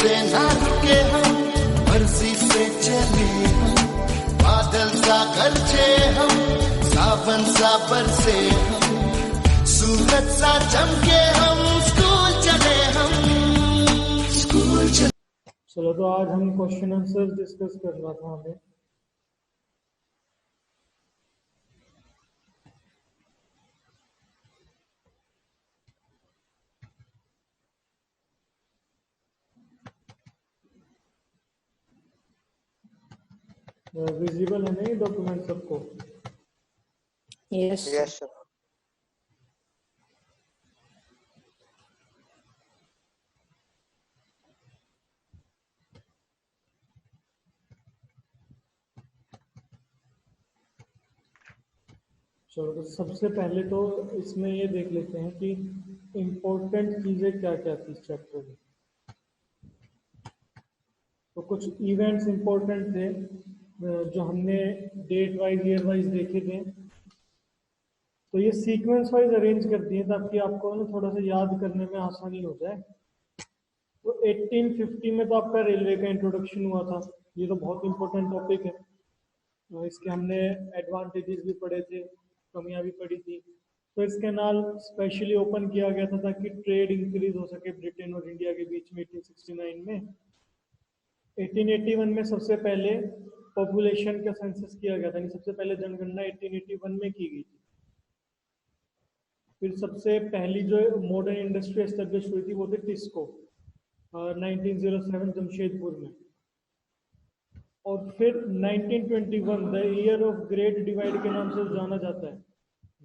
से ना रुके हम, मर्जी से चले हम, बादल सा गरजे हम, सावन सा बरसे हम, सूरज सा चमके हम, स्कूल चले हम, स्कूल चले। चलो तो आज हम क्वेश्चन आंसर डिस्कस करना था हमें। विजिबल है नहीं डॉक्यूमेंट सबको? Yes yes sir. चलो तो सबसे पहले तो इसमें ये देख लेते हैं कि इम्पोर्टेंट चीजें क्या क्या थी इस चैप्टर में। तो कुछ इवेंट्स इम्पोर्टेंट थे जो हमने डेट वाइज ईयर वाइज देखे थे, तो ये सीक्वेंस वाइज अरेंज कर दिए ताकि आपको ना थोड़ा सा याद करने में आसानी हो जाए। तो 1850 में तो आपका रेलवे का इंट्रोडक्शन हुआ था, ये तो बहुत इंपॉर्टेंट टॉपिक है। तो इसके हमने एडवांटेजेस भी पढ़े थे, कमियां भी पढ़ी थी। तो इस कैनाल स्पेशली ओपन किया गया था ताकि ट्रेड इंक्रीज हो सके ब्रिटेन और इंडिया के बीच में 1869 में। 1881 में सबसे पहले पॉपुलेशन का सेंसस किया गया था, सबसे पहले जनगणना 1881 में की गई थी। फिर सबसे पहली जो मॉडर्न इंडस्ट्री एस्टेब्लिश हुई थी वो थी टिस्को 1907 जमशेदपुर में। और फिर 1921 the year of great divide के नाम से जाना जाता है,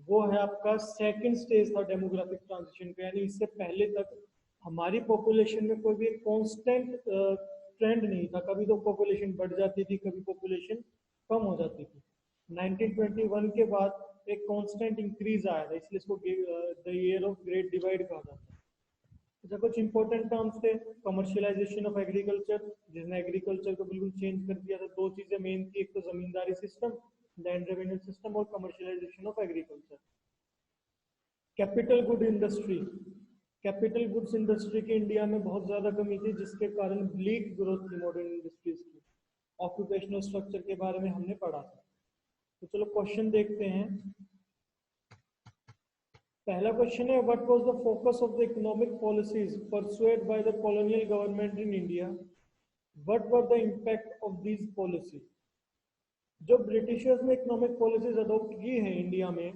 वो है आपका सेकंड स्टेज था डेमोग्राफिक ट्रांजिशन का। यानी इससे पहले तक हमारी पॉपुलेशन में कोई भी कांस्टेंट ट्रेंड नहीं था, कभी तो पॉपुलेशन बढ़ जाती थी, कभी पॉपुलेशन कम हो जाती थी। 1921 के बाद एक कांस्टेंट इंक्रीज आया था, इसलिए इसको the year of great divide कहा जाता है। अच्छा, कुछ इंपॉर्टेंट टर्म्स थे। कमर्शियलाइजेशन ऑफ एग्रीकल्चर, जिसने एग्रीकल्चर को बिल्कुल चेंज कर दिया था। दो चीजें मेन थी, एक तो जमींदारी सिस्टम, लैंड रेवेन्यू सिस्टम, और commercialisation of agriculture. Capital good industry, capital goods industry की इंडिया में बहुत ज्यादा कमी थी, जिसके कारण ब्लीक ग्रोथ थी मॉडर्न इंडस्ट्रीज की। ऑक्यूपेशनल स्ट्रक्चर के बारे में हमने पढ़ा था। तो चलो क्वेश्चन देखते हैं। पहला क्वेश्चन है, what was the focus of the economic policies persuade by the colonial government in India, what were the impact of these policy. जो ब्रिटिशर्स ने इकोनॉमिक पॉलिसीज अडॉप्ट की है इंडिया में,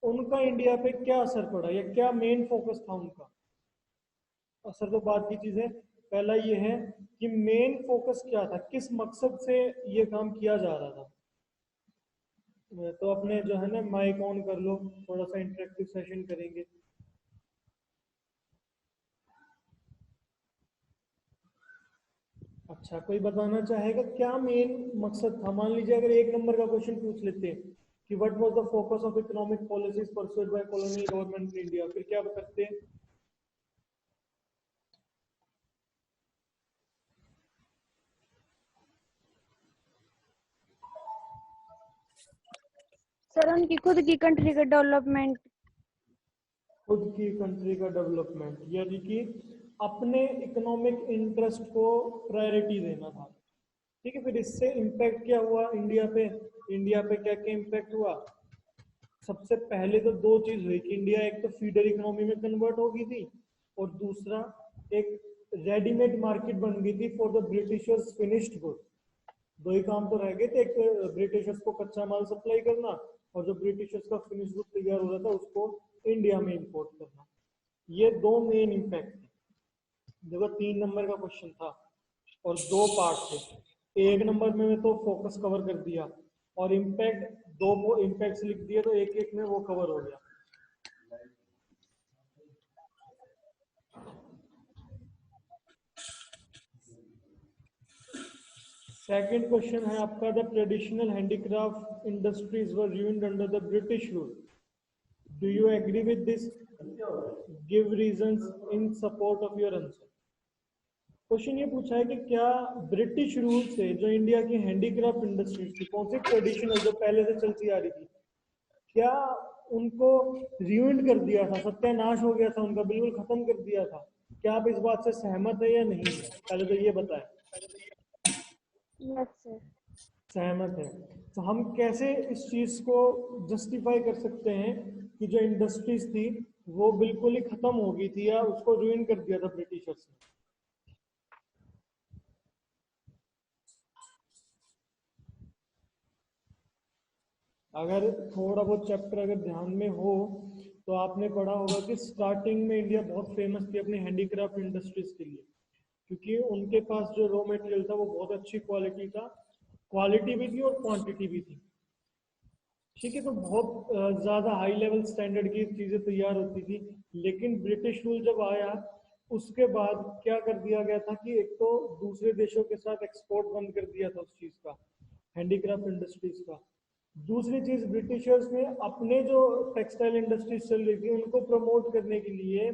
उनका इंडिया पे क्या असर पड़ा या क्या मेन फोकस था उनका। असर तो बात की चीज है, पहला ये है कि मेन फोकस क्या था, किस मकसद से ये काम किया जा रहा था। तो अपने जो है ना माइक ऑन कर लो, थोड़ा सा इंटरेक्टिव सेशन करेंगे। अच्छा, कोई बताना चाहेगा क्या मेन मकसद था। मान लीजिए अगर 1 नंबर का क्वेश्चन पूछ लेते हैं कि what was the focus of economic policies persuade by colonial government in India, फिर क्या बताते हैं। सर, उनकी खुद की कंट्री का डेवलपमेंट। खुद की कंट्री का डेवलपमेंट, यानी कि अपने इकोनॉमिक इंटरेस्ट को प्रायोरिटी देना था। ठीक है, फिर इससे इम्पैक्ट क्या हुआ इंडिया पे। इंडिया पे क्या क्या इम्पैक्ट हुआ। सबसे पहले तो दो चीज हुई कि इंडिया एक तो फीडर इकोनॉमी में कन्वर्ट हो गई थी, और दूसरा एक रेडीमेड मार्केट बन गई थी for the Britishers finished good. दो ही काम तो रह गए थे, एक ब्रिटिशर्स को कच्चा माल सप्लाई करना, और जो ब्रिटिशर्स का फिनिश गुड तैयार हो रहा था उसको इंडिया में इंपोर्ट करना। ये दो मेन इम्पैक्ट थे। देखो 3 नंबर का क्वेश्चन था और 2 पार्ट थे। 1 नंबर में तो फोकस कवर कर दिया, और इम्पैक्ट 2 इम्पैक्ट्स लिख दिए, तो एक एक में वो कवर हो गया। सेकंड क्वेश्चन है आपका, the traditional handicraft industries were ruined under the British rule, do you agree with this, give reasons in support of your answer. Question ये पूछा है कि क्या ब्रिटिश रूल से जो इंडिया की हैंडीक्राफ्ट इंडस्ट्रीज थी, कौन सी ट्रेडिशनल जो पहले से चलती आ रही थी, क्या उनको रियूइंड कर दिया था, सत्यानाश हो गया था उनका, बिल्कुल खत्म कर दिया था। क्या आप इस बात से सहमत है या नहीं है? पहले तो ये बताएं। Yes sir. सहमत है। तो हम कैसे इस चीज को जस्टिफाई कर सकते हैं कि जो इंडस्ट्रीज थी वो बिल्कुल ही खत्म हो गई थी या उसको रुइन कर दिया था ब्रिटिशर्स ने? अगर थोड़ा बहुत चैप्टर अगर ध्यान में हो तो आपने पढ़ा होगा कि स्टार्टिंग में इंडिया बहुत फेमस थी अपनी हैंडीक्राफ्ट इंडस्ट्रीज के लिए, क्योंकि उनके पास जो रॉ मटेरियल था वो बहुत अच्छी क्वालिटी का, क्वालिटी भी थी और क्वांटिटी भी थी। ठीक है, तो बहुत ज़्यादा हाई लेवल स्टैंडर्ड की चीज़ें तैयार होती थी। लेकिन ब्रिटिश रूल जब आया उसके बाद क्या कर दिया गया था कि एक तो दूसरे देशों के साथ एक्सपोर्ट बंद कर दिया था उस चीज़ का, हैंडीक्राफ्ट इंडस्ट्रीज का। दूसरी चीज़, ब्रिटिशर्स ने अपने जो टेक्सटाइल इंडस्ट्रीज चल रही थी उनको प्रमोट करने के लिए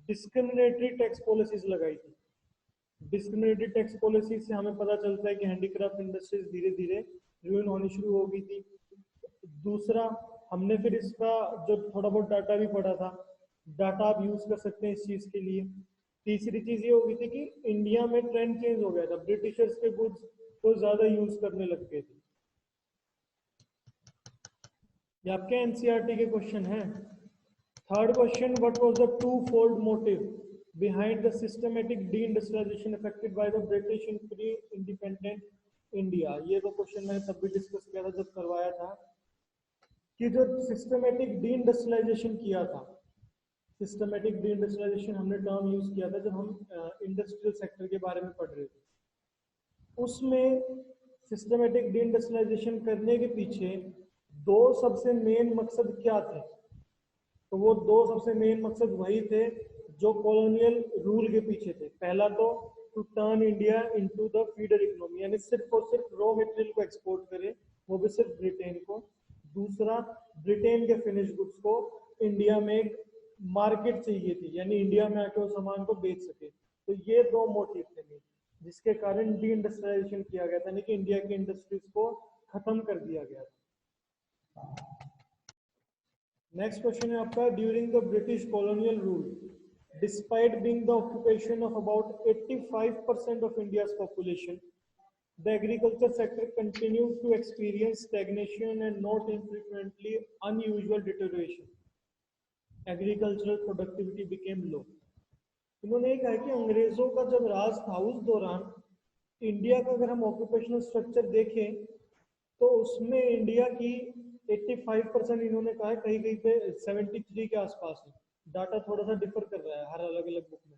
डिस्क्रिमिनेटरी टैक्स पॉलिसीज लगाई थी। डिस्क्रिमिनेटरी टैक्स पॉलिसी से हमें पता चलता है कि हैंडीक्राफ्ट इंडस्ट्रीज धीरे धीरे रुइन होनी शुरू हो गई थी। दूसरा, हमने फिर इसका जो थोड़ा बहुत डाटा भी पढ़ा था, डाटा आप यूज कर सकते हैं इस चीज के लिए। तीसरी चीज ये हो गई थी कि इंडिया में ट्रेंड चेंज हो गया था, ब्रिटिशर्स के गुड्स को ज्यादा यूज करने लग गए थे। ये आपके एनसीईआरटी के क्वेश्चन है। Third question, what was the two fold motive behind the systematic deindustrialization affected by the British in pre-independent India? ये तो क्वेश्चन मैंने तब भी डिस्कस किया था जब करवाया था कि जो सिस्टमेटिक डीइंडस्ट्रियलाइजेशन किया था, सिस्टमेटिक डीइंडस्ट्रियलाइजेशन हमने टर्म यूज किया था जब हम इंडस्ट्रियल सेक्टर के बारे में पढ़ रहे थे। उसमें सिस्टमेटिक डीइंडस्ट्रियलाइजेशन करने के पीछे दो सबसे मेन मकसद क्या थे? तो वो दो सबसे मेन मकसद वही थे जो कॉलोनियल रूल के पीछे थे। पहला तो to turn India into the feeder economy, यानी सिर्फ और सिर्फ रॉ मटेरियल को एक्सपोर्ट करे, वो भी सिर्फ ब्रिटेन को। दूसरा, ब्रिटेन के फिनिश गुड्स को इंडिया में एक मार्केट चाहिए थी, यानी इंडिया में आके वो सामान को बेच सके। तो ये दो मोटिव थे मेन, जिसके कारण डी इंडस्ट्रियलाइजेशन किया गया था, यानी कि इंडिया की इंडस्ट्रीज को खत्म कर दिया गया था। नेक्स्ट क्वेश्चन है आपका, during the British colonial rule, despite being the occupation of about 85% of India's population, the agriculture sector continued to experience stagnation and not infrequently unusual deterioration. Agricultural productivity became low. इन्होंने कहा कि अंग्रेजों का जब राज था उस दौरान इंडिया का अगर हम ऑक्यूपेशनल स्ट्रक्चर देखें तो उसमें इंडिया की 85% इन्होंने कहा है, कहीं कहीं पे 73 के आसपास है। डाटा थोड़ा सा डिफर कर रहा है हर अलग अलग बुक में।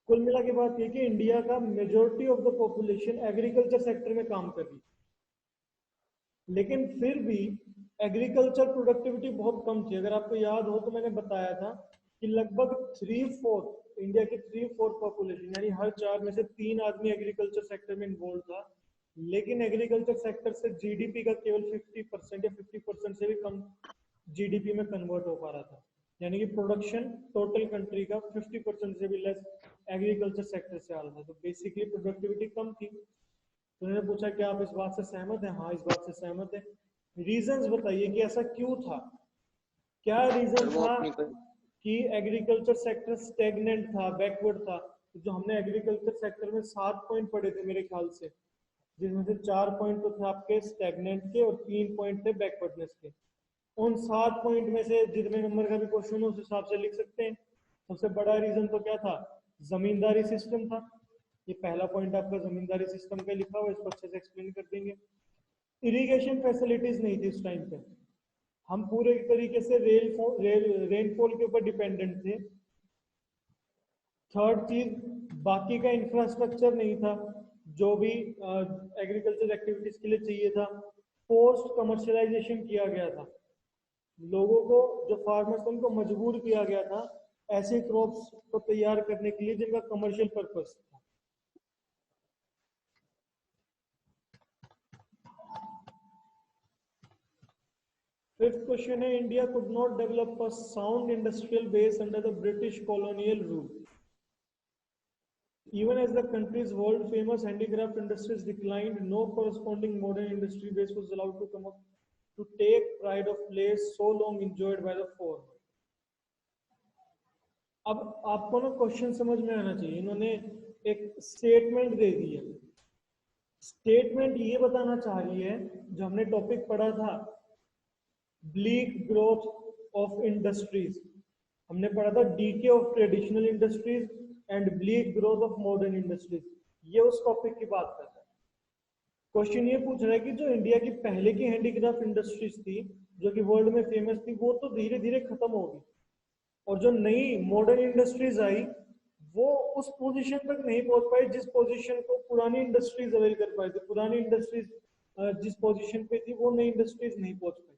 कुल मिला के बात ये कि इंडिया का majority of the population agriculture sector में काम कर रही, लेकिन फिर भी एग्रीकल्चर प्रोडक्टिविटी बहुत कम थी। अगर आपको याद हो तो मैंने बताया था कि लगभग 3/4 इंडिया की 3/4 पॉपुलेशन, यानी हर 4 में से 3 आदमी एग्रीकल्चर सेक्टर में इन्वॉल्व था, लेकिन एग्रीकल्चर सेक्टर से जीडीपी का केवल 50% या 50% से भी कम जीडीपी में कन्वर्ट हो पा रहा था। यानी कि प्रोडक्शन टोटल कंट्री का 50% से भी लेस एग्रीकल्चर सेक्टर से आ रहा था। तो बेसिकली प्रोडक्टिविटी कम थी। तो उन्होंने पूछा क्या आप इस बात से सहमत हैं? हाँ, इस बात से सहमत है। रीजंस बताइए कि ऐसा क्यों था, क्या रीजन था कि एग्रीकल्चर सेक्टर स्टेगनेंट था, बैकवर्ड था? तो जो हमने एग्रीकल्चर सेक्टर में 7 पॉइंट पढ़े थे मेरे ख्याल से, जिसमें से 4 पॉइंट तो थे आपके स्टेगनेंट के और 3 पॉइंट थे बैकवर्डनेस के। उन 7 पॉइंट में से जितने नंबर का भी क्वेश्चन हो उस हिसाब से लिख सकते हैं। सबसे बड़ा रीजन तो क्या था? जमींदारी सिस्टम था। ये पहला पॉइंट आपका जमींदारी सिस्टम का लिखा हुआ है, इसको अच्छे से एक्सप्लेन कर देंगे। इरिगेशन फैसिलिटीज नहीं थी उस टाइम पे, हम पूरे तरीके से रेनफॉल के ऊपर डिपेंडेंट थे। थर्ड चीज, बाकी का इंफ्रास्ट्रक्चर नहीं था जो भी एग्रीकल्चर एक्टिविटीज के लिए चाहिए था। पोस्ट कमर्शियलाइजेशन किया गया था, लोगों को, जो फार्मर्स उनको मजबूर किया गया था ऐसे क्रॉप्स को तैयार करने के लिए जिनका कमर्शियल पर्पस था। फिफ्थ क्वेश्चन है, India could not develop a sound industrial base under the British colonial rule. Even as the country's world famous handicraft industries declined, no corresponding modern industry base was allowed to come up to take pride of place so long enjoyed by the former. अब आपको ना question समझ में आना चाहिए। इन्होंने एक statement दे दी है। स्टेटमेंट ये बताना चाह रही है, जो हमने टॉपिक पढ़ा था, ब्लीक ग्रोथ ऑफ इंडस्ट्रीज, हमने पढ़ा था DK of traditional industries and bleak growth of modern industries, ये उस टॉपिक की बात करता है। क्वेश्चन ये पूछ रहा है कि जो इंडिया की पहले की हैंडीक्राफ्ट इंडस्ट्रीज थी, जो कि वर्ल्ड में फेमस थी, वो तो धीरे धीरे खत्म होगी, और जो नई मॉडर्न इंडस्ट्रीज आई वो उस पोजीशन तक नहीं पहुंच पाई जिस पोजीशन को पुरानी इंडस्ट्रीज अवेल कर पाई थी। पुरानी इंडस्ट्रीज जिस पोजीशन पे थी वो नई इंडस्ट्रीज नहीं पहुंच पाई।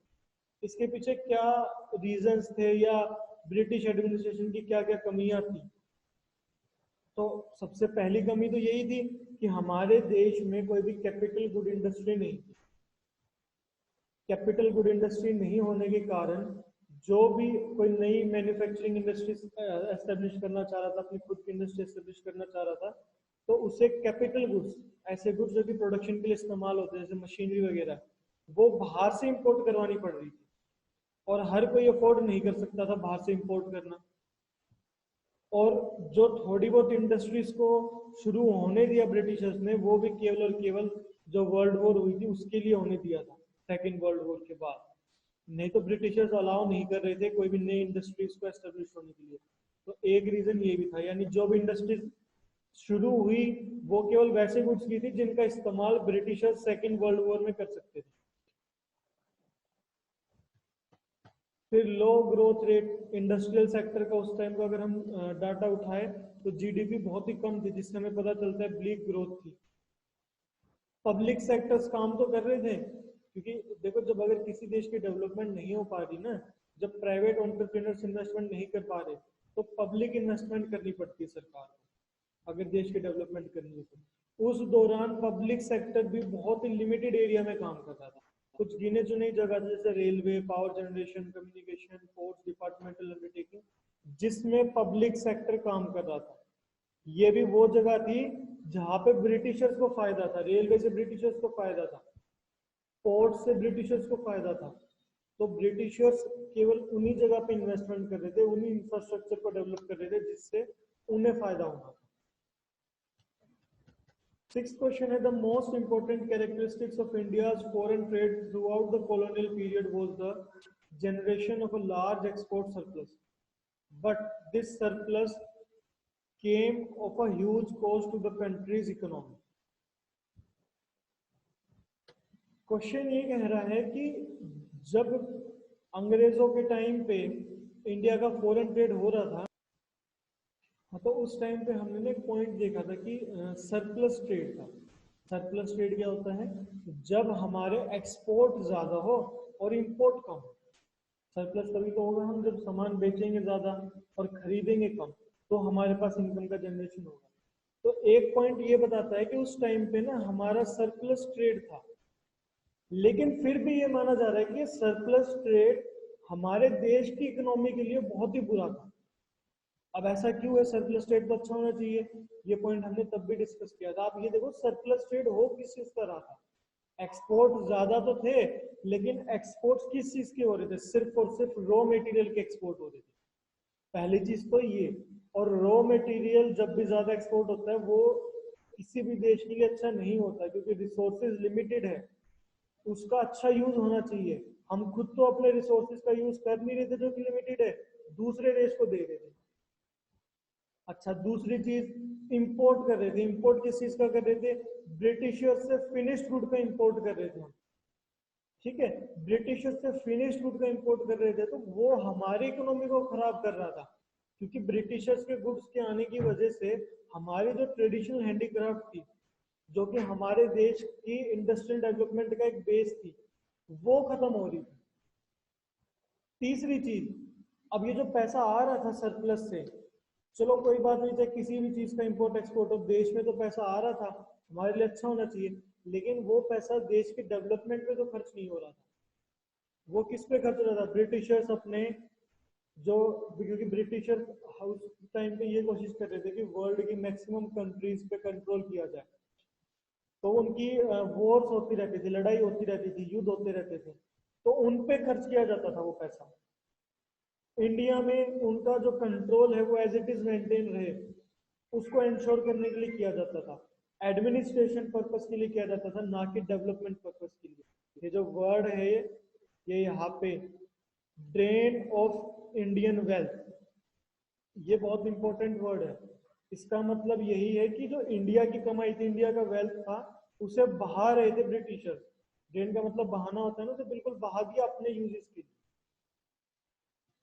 इसके पीछे क्या रीजंस थे, या ब्रिटिश एडमिनिस्ट्रेशन की क्या क्या कमियां थी? तो सबसे पहली कमी तो यही थी कि हमारे देश में कोई भी कैपिटल गुड इंडस्ट्री नहीं थी। कैपिटल गुड इंडस्ट्री नहीं होने के कारण जो भी कोई नई मैन्युफैक्चरिंग इंडस्ट्री एस्टेब्लिश करना चाह रहा था, अपनी खुद की इंडस्ट्री एस्टेब्लिश करना चाह रहा था, तो उसे कैपिटल गुड्स, ऐसे गुड्स जो कि प्रोडक्शन के लिए इस्तेमाल होते हैं जैसे मशीनरी वगैरह, वो बाहर से इंपोर्ट करवानी पड़ रही थी, और हर कोई अफोर्ड नहीं कर सकता था बाहर से इंपोर्ट करना। और जो थोड़ी बहुत इंडस्ट्रीज को शुरू होने दिया ब्रिटिशर्स ने, वो भी केवल और केवल जो वर्ल्ड वॉर हुई थी उसके लिए होने दिया था, सेकेंड वर्ल्ड वॉर के बाद। नहीं तो ब्रिटिशर्स अलाउ नहीं कर रहे थे कोई भी नई इंडस्ट्रीज को एस्टेब्लिश होने के लिए। तो एक रीजन ये भी था, यानी जो भी इंडस्ट्रीज शुरू हुई वो केवल वैसे गुड्स की थी जिनका इस्तेमाल ब्रिटिशर्स सेकेंड वर्ल्ड वॉर में कर सकते थे। फिर लो ग्रोथ रेट इंडस्ट्रियल सेक्टर का, उस टाइम का अगर हम डाटा उठाए तो जीडीपी बहुत ही कम थी, जिससे हमें पता चलता है ब्लीक ग्रोथ थी। पब्लिक सेक्टर्स काम तो कर रहे थे, क्योंकि देखो जब अगर किसी देश की डेवलपमेंट नहीं हो पा रही ना, जब प्राइवेट एंटरप्रेन्योर्स इन्वेस्टमेंट नहीं कर पा रहे, तो पब्लिक इन्वेस्टमेंट करनी पड़ती है सरकार को अगर देश की डेवलपमेंट करनी है तो। उस दौरान पब्लिक सेक्टर भी बहुत ही लिमिटेड एरिया में काम कर रहा था। कुछ गिने चुने जगह जैसे railway, power generation, communication, ports, departmental undertaking, जिसमें पब्लिक सेक्टर काम कर रहा था। ये भी वो जगह थी जहां पे ब्रिटिशर्स को फायदा था। रेलवे से ब्रिटिशर्स को फायदा था, पोर्ट से ब्रिटिशर्स को फायदा था। तो ब्रिटिशर्स केवल उन्हीं जगह पे इन्वेस्टमेंट कर रहे थे, उन्हीं इंफ्रास्ट्रक्चर को डेवलप कर रहे थे जिससे उन्हें फायदा होना था। Sixth question है, the most important characteristics of India's foreign trade throughout the colonial period was the generation of a large export surplus, but this surplus came of a huge cost to the country's economy. Question ये कह रहा है कि जब अंग्रेजों के time पे India का फॉरेन ट्रेड हो रहा था, तो उस टाइम पे हमने एक पॉइंट देखा था कि सरप्लस ट्रेड था। सरप्लस ट्रेड क्या होता है? जब हमारे एक्सपोर्ट ज्यादा हो और इंपोर्ट कम हो। सरप्लस तभी तो होगा हम जब सामान बेचेंगे ज्यादा और खरीदेंगे कम, तो हमारे पास इनकम का जनरेशन होगा। तो एक पॉइंट ये बताता है कि उस टाइम पे ना हमारा सरप्लस ट्रेड था, लेकिन फिर भी ये माना जा रहा है कि सरप्लस ट्रेड हमारे देश की इकोनॉमी के लिए बहुत ही बुरा था। अब ऐसा क्यों है? सरप्लस ट्रेड तो अच्छा होना चाहिए, ये पॉइंट हमने तब भी डिस्कस किया था। आप ये देखो सरप्लस ट्रेड हो किस चीज का रहा था? एक्सपोर्ट ज्यादा तो थे, लेकिन एक्सपोर्ट किस चीज के हो रहे थे? सिर्फ और सिर्फ रॉ मटेरियल के एक्सपोर्ट हो रहे थे। पहली चीज तो ये। और रॉ मटेरियल जब भी ज्यादा एक्सपोर्ट होता है वो किसी भी देश के लिए अच्छा नहीं होता, क्योंकि रिसोर्सेज लिमिटेड है, उसका अच्छा यूज होना चाहिए। हम खुद तो अपने रिसोर्सेज का यूज कर नहीं रहे थे जो कि लिमिटेड है, दूसरे देश को दे रहे थे। अच्छा, दूसरी चीज इंपोर्ट कर रहे थे। इंपोर्ट किस चीज का कर रहे थे? ब्रिटिशर्स से फिनिश्ड गुड का इंपोर्ट कर रहे थे हम, ठीक है? ब्रिटिशर्स से फिनिश्ड गुड का इंपोर्ट कर रहे थे, तो वो हमारी इकोनॉमी को खराब कर रहा था, क्योंकि ब्रिटिशर्स के गुड्स के आने की वजह से हमारी जो ट्रेडिशनल हैंडीक्राफ्ट थी, जो कि हमारे देश की इंडस्ट्रियल डेवलपमेंट का एक बेस थी, वो खत्म हो रही थी। तीसरी चीज, अब ये जो पैसा आ रहा था सरप्लस से, चलो कोई बात नहीं, चाहे किसी भी चीज का इंपोर्ट एक्सपोर्ट हो, देश में तो पैसा आ रहा था, हमारे लिए अच्छा होना चाहिए, लेकिन वो पैसा देश के डेवलपमेंट पे तो खर्च नहीं हो रहा था। वो किस पे खर्च हो रहा था? ब्रिटिशर्स अपने जो, क्योंकि ब्रिटिशर्स उस टाइम पे ये कोशिश कर रहे थे कि वर्ल्ड की मैक्सिमम कंट्रीज पे कंट्रोल किया जाए, तो उनकी वॉर्स होती रहती थी, लड़ाई होती रहती थी, युद्ध होते रहते थे, तो उन पे खर्च किया जाता था वो पैसा। इंडिया में उनका जो कंट्रोल है वो एज इट इज मेंटेन रहे, उसको इंश्योर करने के लिए किया जाता था। एडमिनिस्ट्रेशन पर्पस के लिए किया जाता था, ना कि डेवलपमेंट पर्पस के लिए। ये जो वर्ड है ये यहाँ पे ड्रेन ऑफ इंडियन वेल्थ, ये बहुत इंपॉर्टेंट वर्ड है। इसका मतलब यही है कि जो इंडिया की कमाई थी, इंडिया का वेल्थ था, उसे बहा रहे थे ब्रिटिशर्स। ड्रेन का मतलब बहाना होता है ना, तो बिल्कुल बहा दिया अपने यूजेस के लिए।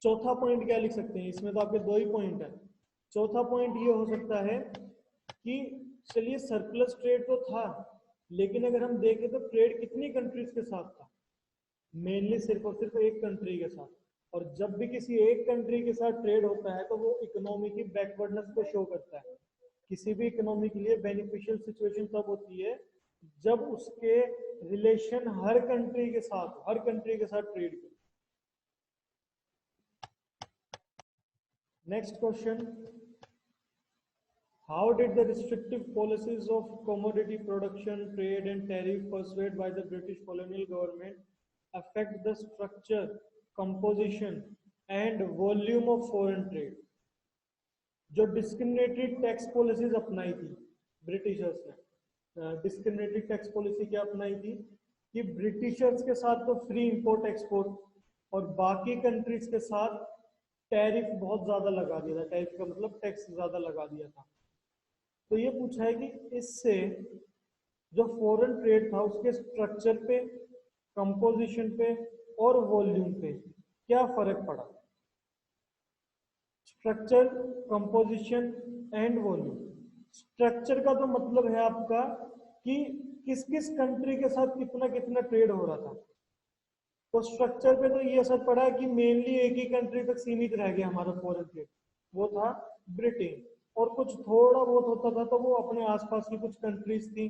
चौथा पॉइंट क्या लिख सकते हैं, इसमें तो आपके दो ही पॉइंट है। चौथा पॉइंट ये हो सकता है कि चलिए सरप्लस ट्रेड तो था, लेकिन अगर हम देखें तो ट्रेड कितनी कंट्रीज के साथ था, मेनली सिर्फ और सिर्फ एक कंट्री के साथ। और जब भी किसी एक कंट्री के साथ ट्रेड होता है तो वो इकोनॉमी की बैकवर्डनेस को शो करता है। किसी भी इकोनॉमी के लिए बेनिफिशियल सिचुएशन तब होती है जब उसके रिलेशन हर कंट्री के साथ ट्रेड के। Next question, how did the restrictive policies of commodity production, trade and tariff pursued by the British colonial government affect the structure, composition and volume of foreign trade? जो discriminatory tax policies अपनाई थी Britishers ने, discriminatory tax policy क्या अपनाई थी कि Britishers के साथ तो फ्री इंपोर्ट एक्सपोर्ट और बाकी कंट्रीज के साथ टैरिफ बहुत ज्यादा लगा दिया था। टैरिफ का मतलब टैक्स ज्यादा लगा दिया था। तो ये पूछा है कि इससे जो फॉरेन ट्रेड था उसके स्ट्रक्चर पे, कंपोजिशन पे और वॉल्यूम पे क्या फर्क पड़ा। Structure, composition and volume. Structure का तो मतलब है आपका कि किस किस कंट्री के साथ कितना कितना ट्रेड हो रहा था। तो स्ट्रक्चर पे तो ये असर पड़ा कि मेनली एक ही कंट्री तक सीमित रह गया हमारा फॉरेन ट्रेड, वो था ब्रिटेन। और कुछ थोड़ा बहुत होता था तो वो अपने आसपास की कुछ कंट्रीज थी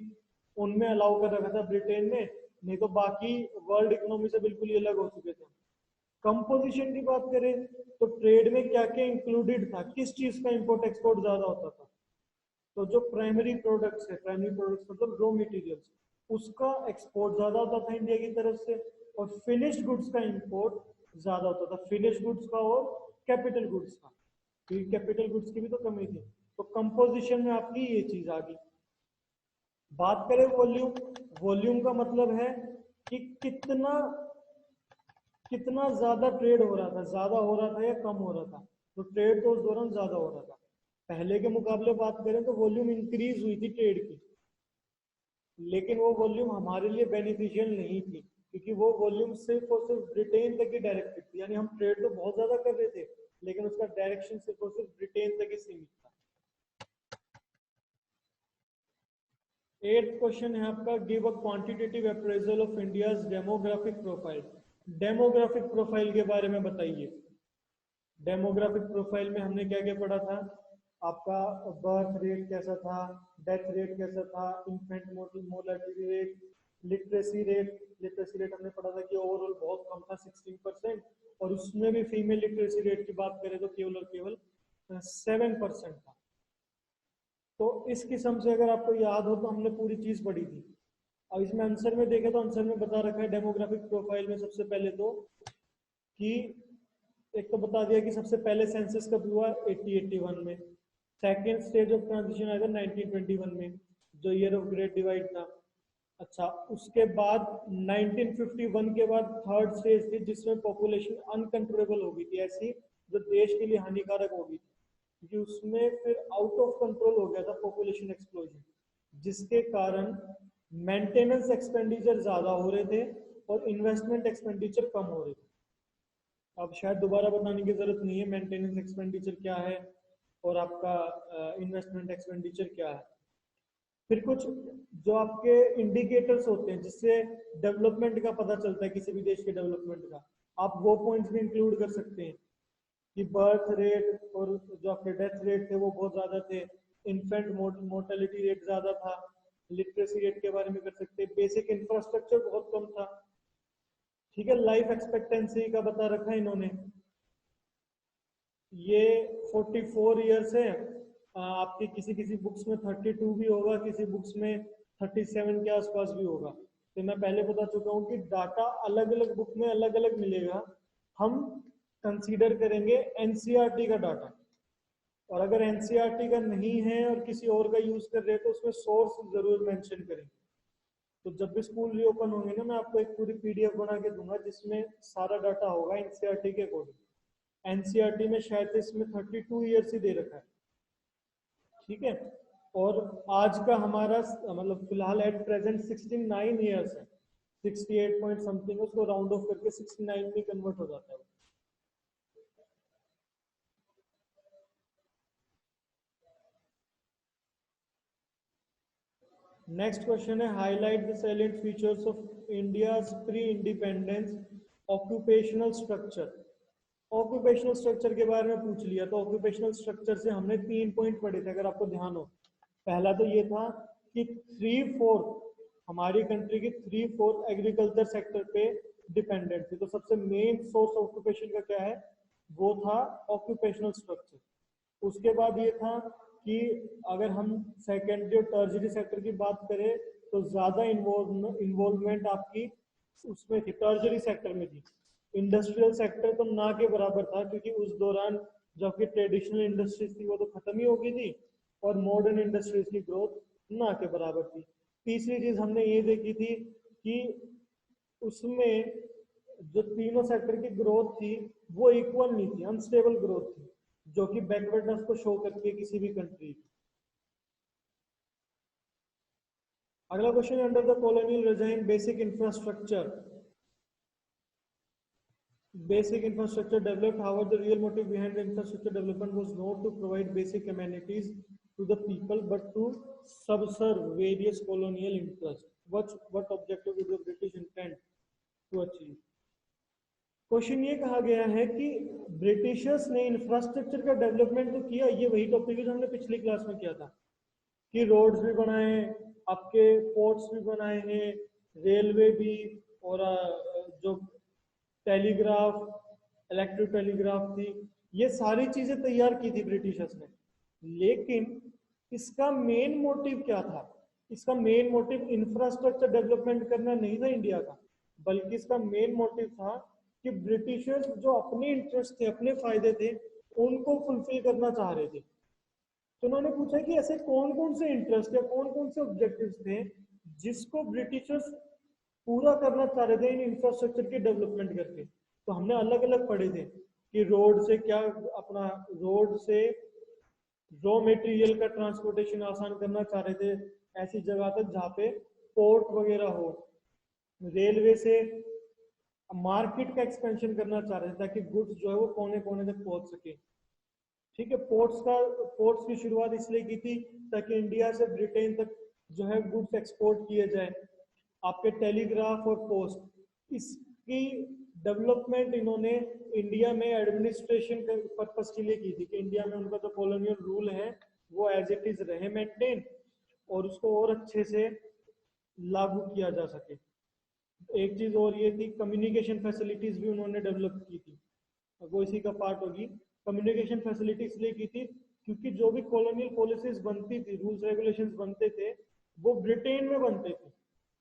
उनमें अलाउ कर रखा था ब्रिटेन ने, नहीं तो बाकी वर्ल्ड इकोनॉमी से बिल्कुल ही अलग हो चुके थे। कंपोजिशन की बात करें तो ट्रेड में क्या क्या इंक्लूडेड था, किस चीज का इंपोर्ट एक्सपोर्ट ज्यादा होता था। तो जो प्राइमरी प्रोडक्ट्स है, प्राइमरी प्रोडक्ट्स मतलब रॉ मटेरियल्स, उसका एक्सपोर्ट ज्यादा होता था इंडिया की तरफ से, और फिनिश्ड गुड्स का इंपोर्ट ज्यादा होता था। फिनिश्ड गुड्स का और कैपिटल गुड्स का, क्योंकि कैपिटल गुड्स की भी तो कमी थी। तो कंपोजिशन में आपकी ये चीज आ गई। बात करें वॉल्यूम, वॉल्यूम का मतलब है कि कितना कितना ज्यादा ट्रेड हो रहा था, ज्यादा हो रहा था या कम हो रहा था। तो ट्रेड तो उस दौरान ज्यादा हो रहा था। पहले के मुकाबले बात करें तो वॉल्यूम इंक्रीज हुई थी ट्रेड की, लेकिन वो वॉल्यूम हमारे लिए बेनिफिशियल नहीं थी, क्योंकि वो वॉल्यूम सिर्फ और सिर्फ ब्रिटेन तक ही डायरेक्टेड थी। यानी हम ट्रेड तो बहुत ज्यादा कर रहे थे, लेकिन उसका डायरेक्शन सिर्फ और सिर्फ ब्रिटेन तक ही सीमित था। 8th क्वेश्चन है आपका, give a quantitative appraisal of India's demographic profile. Demographic profile के बारे में बताइए। डेमोग्राफिक प्रोफाइल में हमने क्या क्या पढ़ा था, आपका बर्थ रेट कैसा था, डेथ रेट कैसा था, infant mortality rate, literacy rate. Literacy rate हमने पढ़ा था कि ओवरऑल बहुत कम था 16%, और उसमें भी फीमेल लिटरेसी रेट की बात करें तो केवल और केवल 7% था। तो इस किस्म से अगर आपको याद हो तो हमने पूरी चीज पढ़ी थी। अब इसमें आंसर में देखें तो आंसर में बता रखा है डेमोग्राफिक प्रोफाइल में सबसे पहले तो कि एक तो बता दिया कि सबसे पहले सेंसस कब हुआ 1881 में, सेकेंड स्टेज ऑफ ट्रांजिशन आएगा 1921 में जो ईयर ऑफ ग्रेट डिवाइड था। अच्छा, उसके बाद 1951 के बाद थर्ड स्टेज थी जिसमें पॉपुलेशन अनकंट्रोलेबल हो गई थी, ऐसी जो देश के लिए हानिकारक हो गई थी, क्योंकि उसमें फिर आउट ऑफ कंट्रोल हो गया था पॉपुलेशन एक्सप्लोजन, जिसके कारण मेंटेनेंस एक्सपेंडिचर ज्यादा हो रहे थे और इन्वेस्टमेंट एक्सपेंडिचर कम हो रहे थे। अब शायद दोबारा बताने की जरूरत नहीं है मेंटेनेंस एक्सपेंडिचर क्या है और आपका इन्वेस्टमेंट एक्सपेंडिचर क्या है। फिर कुछ जो आपके इंडिकेटर्स होते हैं जिससे डेवलपमेंट का पता चलता है, किसी भी देश के डेवलपमेंट का, आप वो पॉइंट्स भी इंक्लूड कर सकते हैं कि बर्थ रेट और जो आपके डेथ रेट थे वो बहुत ज्यादा थे, इन्फेंट मोर्टेलिटी रेट ज्यादा था, लिटरेसी रेट के बारे में कर सकते हैं, बेसिक इंफ्रास्ट्रक्चर बहुत कम था। ठीक है, लाइफ एक्सपेक्टेंसी का बता रखा है इन्होंने, ये 44 ईयर्स है। आपकी किसी किसी बुक्स में 32 भी होगा, किसी बुक्स में 37 के आसपास भी होगा। तो मैं पहले बता चुका हूँ कि डाटा अलग अलग बुक में अलग अलग मिलेगा। हम कंसीडर करेंगे एनसीईआरटी का डाटा, और अगर एनसीईआरटी का नहीं है और किसी और का यूज कर रहे हैं तो उसमें सोर्स जरूर मेंशन करेंगे। तो जब भी स्कूल रीओपन होंगे ना, मैं आपको एक पूरी पीडीएफ बना के दूंगा जिसमें सारा डाटा होगा एनसीईआरटी के अकॉर्डिंग। एनसीईआरटी में शायद इसमें 32 ईयर्स ही दे रखा है, ठीक है। और आज का हमारा मतलब फिलहाल एट प्रेजेंट 69 ईयर्स है, 68 पॉइंट समथिंग, उसको राउंड ऑफ करके 69 में कन्वर्ट हो जाता है। नेक्स्ट क्वेश्चन है, highlight the salient features of India's pre independence occupational structure. Occupational structure के बारे में पूछ लिया, तो ऑक्यूपेशनल स्ट्रक्चर से हमने 3 पॉइंट पढ़े थे, अगर आपको ध्यान हो। पहला तो ये था कि 3/4 हमारी कंट्री की 3/4 एग्रीकल्चर सेक्टर पे डिपेंडेंट थी। तो सबसे मेन सोर्स ऑक्यूपेशन का क्या है, वो था ऑक्यूपेशनल स्ट्रक्चर। उसके बाद ये था कि अगर हम सेकेंडरी और टर्जरी सेक्टर की बात करें तो ज्यादा इन्वॉल्वमेंट आपकी उसमें थी, टर्जरी सेक्टर में थी। इंडस्ट्रियल सेक्टर तो ना के बराबर था, क्योंकि उस दौरान जो आपकी ट्रेडिशनल इंडस्ट्रीज थी वो तो खत्म ही हो गई थी, और मॉडर्न इंडस्ट्रीज की ग्रोथ ना के बराबर थी। तीसरी चीज हमने ये देखी थी कि उसमें जो तीनों सेक्टर की ग्रोथ थी वो इक्वल नहीं थी, अनस्टेबल ग्रोथ थी, जो कि बैकवर्डनेस को शो करती है किसी भी कंट्री की। अगला question, under the colonial regime basic infrastructure developed. However, the real motive behind the infrastructure development was not to provide basic amenities to the people, but to subserve various colonial interests. What objective did the British intend to achieve? Question ये कहा गया है कि Britishers ने infrastructure का development तो किया, ये वही टॉपिक है जो हमने पिछली क्लास में किया था, कि रोड्स भी बनाए, आपके पोर्ट्स भी बनाए हैं, रेलवे भी, और जो टेलीग्राफ, इलेक्ट्रिक टेलीग्राफ थी, ये सारी चीजें तैयार की थी ब्रिटिशर्स ने। लेकिन इसका मेन मोटिव क्या था? इसका मेन मोटिव इंफ्रास्ट्रक्चर डेवलपमेंट करना नहीं था इंडिया का, बल्कि इसका मेन मोटिव था कि ब्रिटिशर्स जो अपने इंटरेस्ट थे, अपने फायदे थे, उनको फुलफिल करना चाह रहे थे। तो उन्होंने पूछा कि ऐसे कौन कौन से इंटरेस्ट या कौन कौन से ऑब्जेक्टिव्स थे जिसको ब्रिटिशर्स पूरा करना चाह रहे थे इन इंफ्रास्ट्रक्चर के डेवलपमेंट करके। तो हमने अलग अलग पढ़े थे कि रोड से क्या, अपना रोड से रॉ मटेरियल का ट्रांसपोर्टेशन आसान करना चाह रहे थे ऐसी जगह तक जहाँ पे पोर्ट वगैरह हो। रेलवे से मार्केट का एक्सपेंशन करना चाह रहे थे ताकि गुड्स जो है वो कोने कोने तक पहुंच सके। ठीक है, पोर्ट्स की शुरुआत इसलिए की थी ताकि इंडिया से ब्रिटेन तक जो है गुड्स एक्सपोर्ट किए जाए। आपके टेलीग्राफ और पोस्ट, इसकी डेवलपमेंट इन्होंने इंडिया में एडमिनिस्ट्रेशन पर्पस के लिए की थी कि इंडिया में उनका जो कॉलोनियल रूल है वो एज इट इज रहे मेंटेन, और उसको और अच्छे से लागू किया जा सके। एक चीज और ये थी, कम्युनिकेशन फैसिलिटीज भी उन्होंने डेवलप की थी, वो इसी का पार्ट होगी। कम्युनिकेशन फैसिलिटी इसलिए की थी क्योंकि जो भी कॉलोनियल पॉलिसीज बनती थी, रूल्स रेगुलेशंस बनते थे, वो ब्रिटेन में बनते थे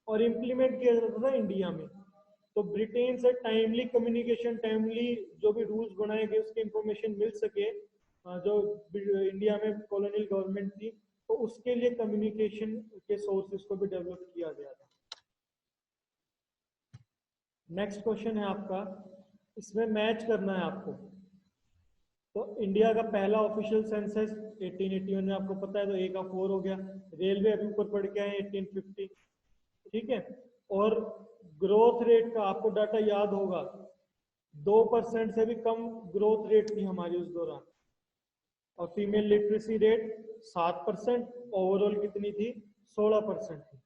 और इम्प्लीमेंट किया जाता था इंडिया में। तो ब्रिटेन से टाइमली कम्युनिकेशन, टाइमली जो भी रूल्स बनाए गए उसकी इंफॉर्मेशन मिल सके जो इंडिया में कॉलोनियल गवर्नमेंट थी, तो उसके लिए कम्युनिकेशन के सोर्सेज को भी डेवलप किया गया था। नेक्स्ट क्वेश्चन है आपका, इसमें मैच करना है आपको। तो इंडिया का पहला ऑफिशियल सेंसस 1881 में आपको पता है, तो ए का 4 हो गया। रेलवे अभी ऊपर पढ़ के आए 1850, ठीक है। और ग्रोथ रेट का आपको डाटा याद होगा, 2% से भी कम ग्रोथ रेट थी हमारी उस दौरान। और फीमेल लिटरेसी रेट 7%, ओवरऑल कितनी थी? 16% थी।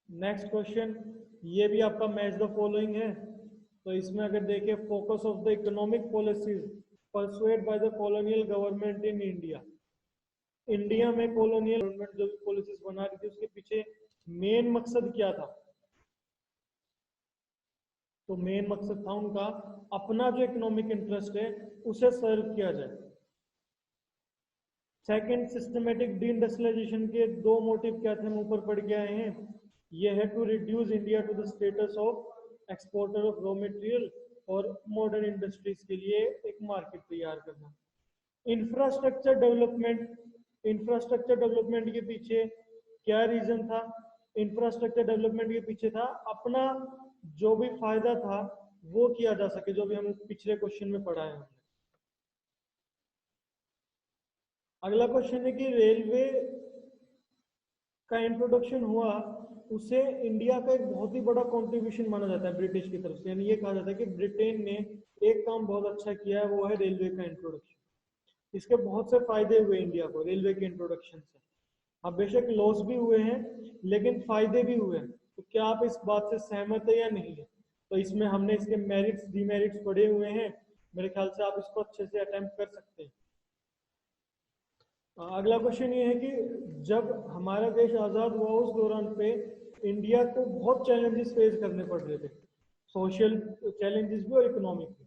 नेक्स्ट क्वेश्चन, ये भी आपका मैच द फॉलोइंग है। तो इसमें अगर देखें, focus of the economic policies persuade by the colonial government in India. India में कॉलोनियल गवर्नमेंट जो भी पॉलिसीज बना रही थी उसके पीछे मेन मकसद क्या था? तो मेन मकसद था उनका अपना जो इकोनॉमिक इंटरेस्ट है उसे सर्व किया जाए। सेकंड, सिस्टमेटिक डी इंडस्ट्रियलाइजेशन के दो मोटिव क्या थे, हम ऊपर पढ़ के आए हैं। ये है to reduce India to the status of exporter of raw material और मॉडर्न इंडस्ट्रीज के लिए एक मार्केट तैयार करना। इंफ्रास्ट्रक्चर डेवलपमेंट के पीछे क्या रीजन था? इंफ्रास्ट्रक्चर डेवलपमेंट के पीछे था अपना जो भी फायदा था वो किया जा सके, जो भी हम पिछले क्वेश्चन में पढ़ा है हमने। अगला क्वेश्चन है कि रेलवे का इंट्रोडक्शन हुआ, उसे इंडिया का एक बहुत ही बड़ा कंट्रीब्यूशन माना जाता है ब्रिटिश की तरफ से। यानी ये कहा जाता है कि ब्रिटेन ने एक काम बहुत अच्छा किया है, वो है रेलवे का इंट्रोडक्शन। इसके बहुत से फायदे हुए इंडिया को रेलवे के इंट्रोडक्शन से। अब बेशक लॉस भी हुए हैं लेकिन फायदे भी हुए हैं। तो क्या आप इस बात से सहमत है या नहीं है? तो इसमें हमने इसके मेरिट्स डीमेरिट्स पढ़े हुए हैं, मेरे ख्याल से आप इसको अच्छे से अटेम्प्ट कर सकते हैं। अगला क्वेश्चन ये है कि जब हमारा देश आजाद हुआ उस दौरान पे इंडिया को बहुत चैलेंजेस फेस करने पड़ रहे थे, सोशल चैलेंजेस भी और इकोनॉमिक भी।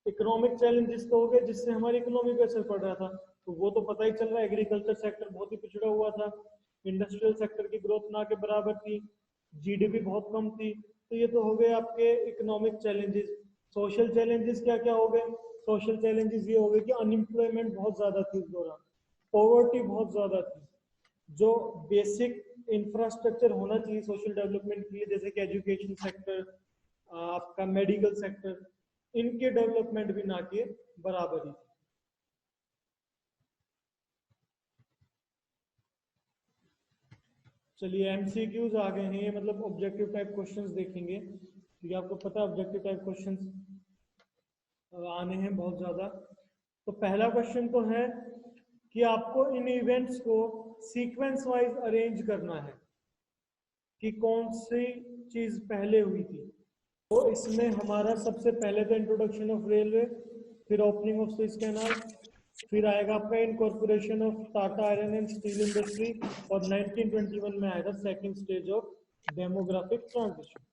इकोनॉमिक चैलेंजेस तो हो गए जिससे हमारी इकोनॉमी पे असर पड़ रहा था, तो वो तो पता ही चल रहा है। एग्रीकल्चर सेक्टर बहुत ही पिछड़ा हुआ था, इंडस्ट्रियल सेक्टर की ग्रोथ ना के बराबर थी, जीडीपी बहुत कम थी। तो ये तो हो गए आपके इकोनॉमिक चैलेंजेस। सोशल चैलेंजेस क्या क्या हो गए? सोशल चैलेंजेस ये हो गए कि अनएम्प्लॉयमेंट बहुत ज्यादा थी उस दौरान, पॉवर्टी बहुत ज्यादा थी। जो बेसिक इंफ्रास्ट्रक्चर होना चाहिए सोशल डेवलपमेंट के लिए, जैसे कि एजुकेशन सेक्टर, आपका मेडिकल सेक्टर, इनके डेवलपमेंट भी ना के बराबर ही। चलिए एमसीक्यूज आ गए हैं, ये मतलब ऑब्जेक्टिव टाइप क्वेश्चंस देखेंगे, क्योंकि आपको पता है ऑब्जेक्टिव टाइप क्वेश्चंस आने हैं बहुत ज्यादा। तो पहला क्वेश्चन तो है कि आपको इन इवेंट्स को सीक्वेंस वाइज अरेंज करना है कि कौन सी चीज पहले हुई थी। तो इसमें हमारा सबसे पहले तो इंट्रोडक्शन ऑफ रेलवे, फिर ओपनिंग ऑफ सुएज कैनाल, फिर आएगा आपका incorporation of Tata iron and steel industry, और 1921 में आएगा second stage of demographic transition.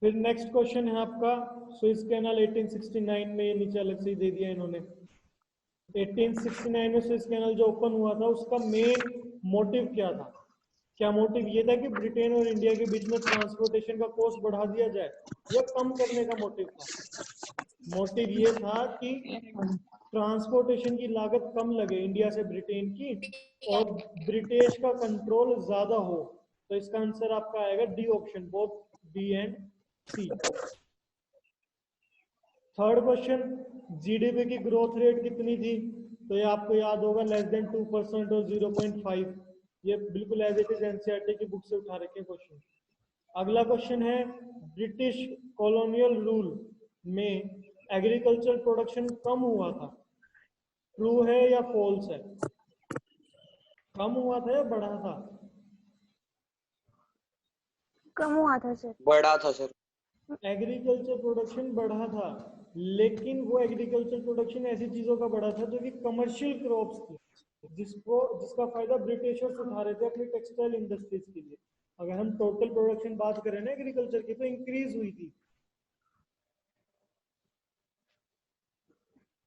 फिर नेक्स्ट क्वेश्चन है आपका सुएज कैनाल 1869 में, ये नीचे अलग से ही दे दिया इन्होंने। 1869 में सुएज कैनाल जो ओपन हुआ था उसका मेन मोटिव क्या था? क्या मोटिव ये था कि ब्रिटेन और इंडिया के बीच में ट्रांसपोर्टेशन का कॉस्ट बढ़ा दिया जाए या कम करने का मोटिव था? मोटिव ये था कि ट्रांसपोर्टेशन की लागत कम लगे इंडिया से ब्रिटेन की और ब्रिटिश का कंट्रोल ज्यादा हो। तो इसका आंसर आपका आएगा D option, both B and C. Third question, GDP की ग्रोथ रेट कितनी थी? तो ये आपको याद होगा लेस देन 2% और 0.5। ये बिल्कुल एज इट इज एनसीईआरटी की बुक से उठा रखे क्वेश्चन। अगला क्वेश्चन है ब्रिटिश कॉलोनियल रूल में एग्रीकल्चर प्रोडक्शन कम हुआ था, ट्रू है या फॉल्स है? कम हुआ था या बढ़ा था? कम हुआ था सर। बढ़ा था सर। एग्रीकल्चर प्रोडक्शन बढ़ा था, लेकिन वो एग्रीकल्चर प्रोडक्शन ऐसी चीजों का बढ़ा था जो कि कमर्शियल क्रॉप्स थी, जिसका फायदा ब्रिटिशर्स उठा रहे थे अपनी टेक्सटाइल इंडस्ट्रीज के लिए। अगर हम टोटल प्रोडक्शन बात करें ना एग्रीकल्चर की, तो इंक्रीज हुई थी।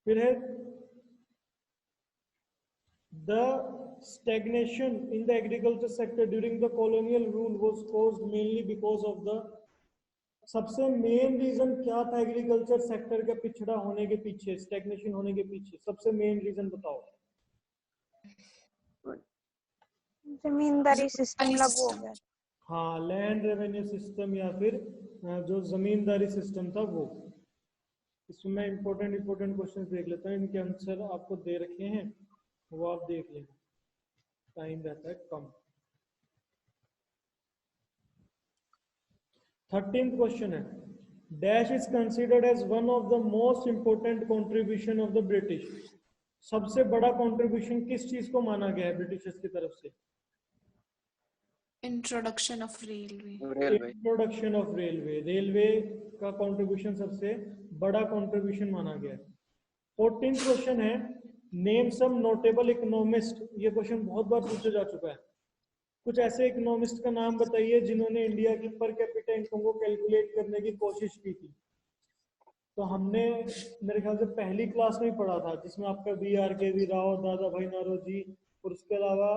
फिर है the stagnation in the agriculture sector during the colonial rule was caused mainly because of the, सबसे मेन रीजन क्या था एग्रीकल्चर सेक्टर के पिछड़ा होने के पीछे, स्टैग्नेशन होने के पीछे? सबसे मेन रीजन बताओ। जमींदारी सिस्टम लागू हो गया। हाँ, लैंड रेवेन्यू सिस्टम या फिर जो जमींदारी सिस्टम था वो। इसमें मैं इंपॉर्टेंट क्वेश्चन देख लेता हूँ, इनके आंसर आपको दे रखे हैं, वो आप देख लेना, टाइम रहता है कम। 13th क्वेश्चन है, dash is considered as one of the most important contribution of the British. सबसे बड़ा कंट्रीब्यूशन किस चीज को माना गया है ब्रिटिशर्स की तरफ से? Introduction of railway. Introduction of railway, railway का कंट्रीब्यूशन सबसे बड़ा कंट्रीब्यूशन माना गया है। 14th क्वेश्चन है, नेम सम नोटेबल इकोनॉमिस्ट। ये क्वेश्चन बहुत बार पूछा जा चुका है। कुछ ऐसे इकोनॉमिस्ट का नाम बताइए जिन्होंने इंडिया की पर कैपिटा इनकम को कैलकुलेट करने की कोशिश की थी। तो हमने मेरे ख्याल से पहली क्लास में ही पढ़ा था, जिसमें आपका वी राव, दादा भाई नौरोजी और उसके अलावा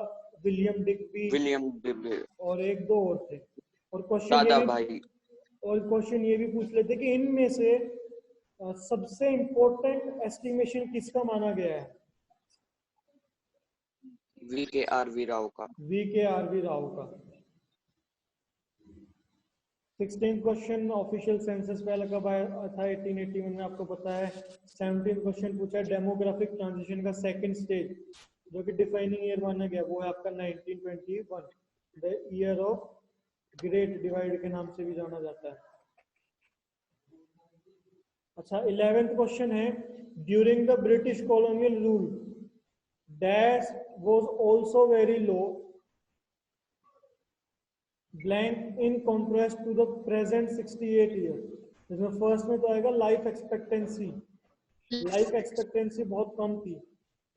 विलियम डिग्बी विलियम डिब्बे, और एक दो और थे। और दादा भाई। क्वेश्चन ये भी पूछ लेते कि इनमें से सबसे इम्पोर्टेंट एस्टिमेशन किसका माना गया है? VKRV राव का। VKRV राव का। 16th क्वेश्चन, ऑफिशियल सेंसस पहला कब आया था? 1881 में, आपको पता है। 17th क्वेश्चन पूछा है डेमोग्राफिक ट्रांजिशन का सेकंड स्टेज जो कि डिफाइनिंग ईयर माना गया, वो है आपका 1921, the year of great divide के नाम से भी जाना जाता है। अच्छा, 11th क्वेश्चन है, during the British colonial rule dash was also very low blank in contrast to the present 68 year. इसमें फर्स्ट में तो आएगा लाइफ एक्सपेक्टेंसी। लाइफ एक्सपेक्टेंसी बहुत कम थी,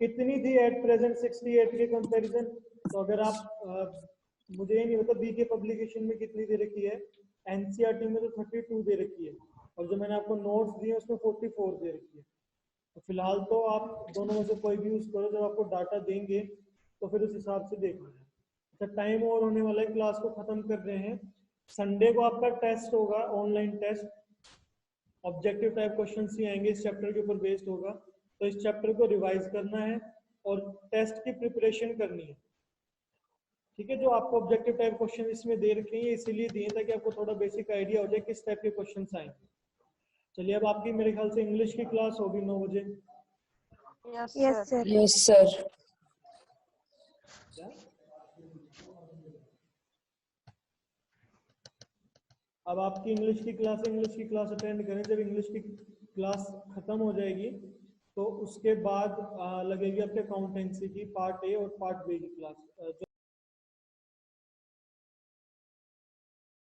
कितनी थी एट प्रेजेंट 68 के कंपैरिजन? तो अगर आप मुझे ये नहीं पता बी के पब्लिकेशन में कितनी दे रखी है, एनसीईआरटी में तो 32 दे रखी है, और जो मैंने आपको नोट्स दिए उसमें 44 दे रखी है। तो फिलहाल तो आप दोनों में से कोई भी यूज करो, जब आपको डाटा देंगे तो फिर उस हिसाब से देख लेना। अच्छा, टाइम और होने वाला है, क्लास को खत्म कर रहे हैं। संडे को आपका टेस्ट होगा, online test, objective type questions ही आएंगे, इस चैप्टर के ऊपर बेस्ड होगा। तो इस चैप्टर को रिवाइज करना है और टेस्ट की प्रिपरेशन करनी है, ठीक है। जो आपको ऑब्जेक्टिव टाइप क्वेश्चन इसमें दे रखे हैं, इसीलिए दिए ताकि आपको थोड़ा बेसिक आइडिया हो जाए किस टाइप के क्वेश्चंस आएंगे। चलिए, अब आपकी मेरे ख्याल से इंग्लिश की क्लास होगी 9 बजे। Yes sir. Yes sir. अब आपकी इंग्लिश की क्लास अटेंड करें। जब इंग्लिश की क्लास खत्म हो जाएगी तो उसके बाद लगेगी आपके अकाउंटेंसी की पार्ट ए और पार्ट बी की क्लास।